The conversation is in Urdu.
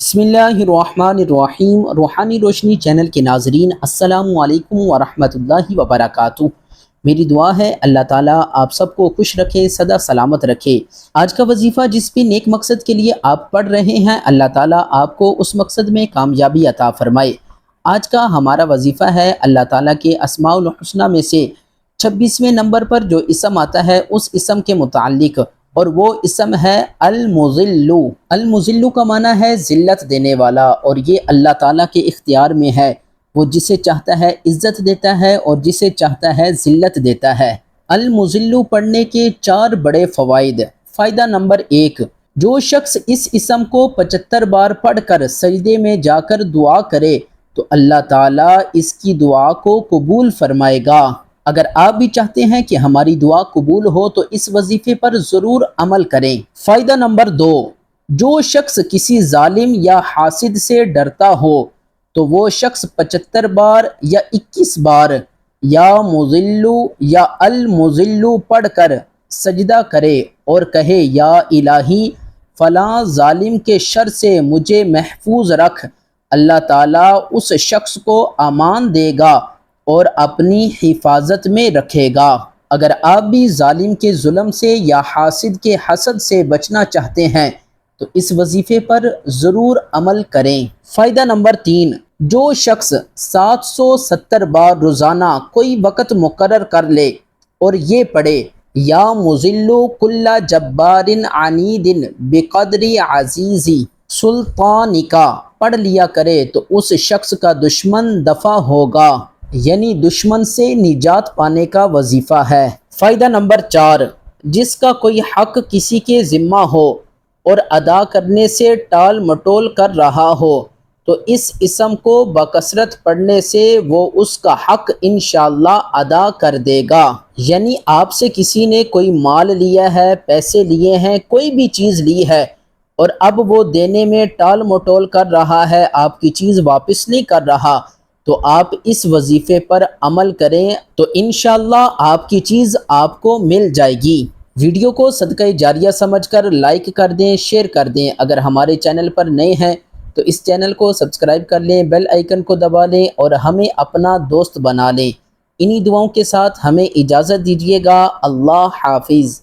بسم اللہ الرحمن الرحیم۔ روحانی روشنی چینل کے ناظرین، السلام علیکم ورحمۃ اللہ وبرکاتہ۔ میری دعا ہے اللہ تعالیٰ آپ سب کو خوش رکھے، سدا سلامت رکھے۔ آج کا وظیفہ جس بھی نیک مقصد کے لیے آپ پڑھ رہے ہیں، اللہ تعالیٰ آپ کو اس مقصد میں کامیابی عطا فرمائے۔ آج کا ہمارا وظیفہ ہے اللہ تعالیٰ کے اسماء الحسنہ میں سے 26ویں نمبر پر جو اسم آتا ہے اس اسم کے متعلق، اور وہ اسم ہے المذل۔ المذل کا معنی ہے ذلت دینے والا، اور یہ اللہ تعالیٰ کے اختیار میں ہے۔ وہ جسے چاہتا ہے عزت دیتا ہے اور جسے چاہتا ہے ذلت دیتا ہے۔ المذل پڑھنے کے 4 بڑے فوائد۔ فائدہ نمبر 1، جو شخص اس اسم کو 75 بار پڑھ کر سجدے میں جا کر دعا کرے تو اللہ تعالیٰ اس کی دعا کو قبول فرمائے گا۔ اگر آپ بھی چاہتے ہیں کہ ہماری دعا قبول ہو تو اس وظیفے پر ضرور عمل کریں۔ فائدہ نمبر 2، جو شخص کسی ظالم یا حاسد سے ڈرتا ہو تو وہ شخص 75 بار یا 21 بار یا مذل یا المذل پڑھ کر سجدہ کرے اور کہے یا الہی فلاں ظالم کے شر سے مجھے محفوظ رکھ، اللہ تعالیٰ اس شخص کو امان دے گا اور اپنی حفاظت میں رکھے گا۔ اگر آپ بھی ظالم کے ظلم سے یا حاسد کے حسد سے بچنا چاہتے ہیں تو اس وظیفے پر ضرور عمل کریں۔ فائدہ نمبر 3، جو شخص 770 بار روزانہ کوئی وقت مقرر کر لے اور یہ پڑھے یا مذل کل جبار عنید بقدر عزیزی سلطانکا پڑھ لیا کرے تو اس شخص کا دشمن دفع ہوگا، یعنی دشمن سے نجات پانے کا وظیفہ ہے۔ فائدہ نمبر 4، جس کا کوئی حق کسی کے ذمہ ہو اور ادا کرنے سے ٹال مٹول کر رہا ہو تو اس اسم کو بکثرت پڑھنے سے وہ اس کا حق انشاءاللہ ادا کر دے گا۔ یعنی آپ سے کسی نے کوئی مال لیا ہے، پیسے لیے ہیں، کوئی بھی چیز لی ہے اور اب وہ دینے میں ٹال مٹول کر رہا ہے، آپ کی چیز واپس نہیں کر رہا، تو آپ اس وظیفے پر عمل کریں تو انشاءاللہ آپ کی چیز آپ کو مل جائے گی۔ ویڈیو کو صدقہ جاریہ سمجھ کر لائک کر دیں، شیئر کر دیں۔ اگر ہمارے چینل پر نئے ہیں تو اس چینل کو سبسکرائب کر لیں، بیل آئیکن کو دبا لیں اور ہمیں اپنا دوست بنا لیں۔ انہی دعاؤں کے ساتھ ہمیں اجازت دیجیے گا۔ اللہ حافظ۔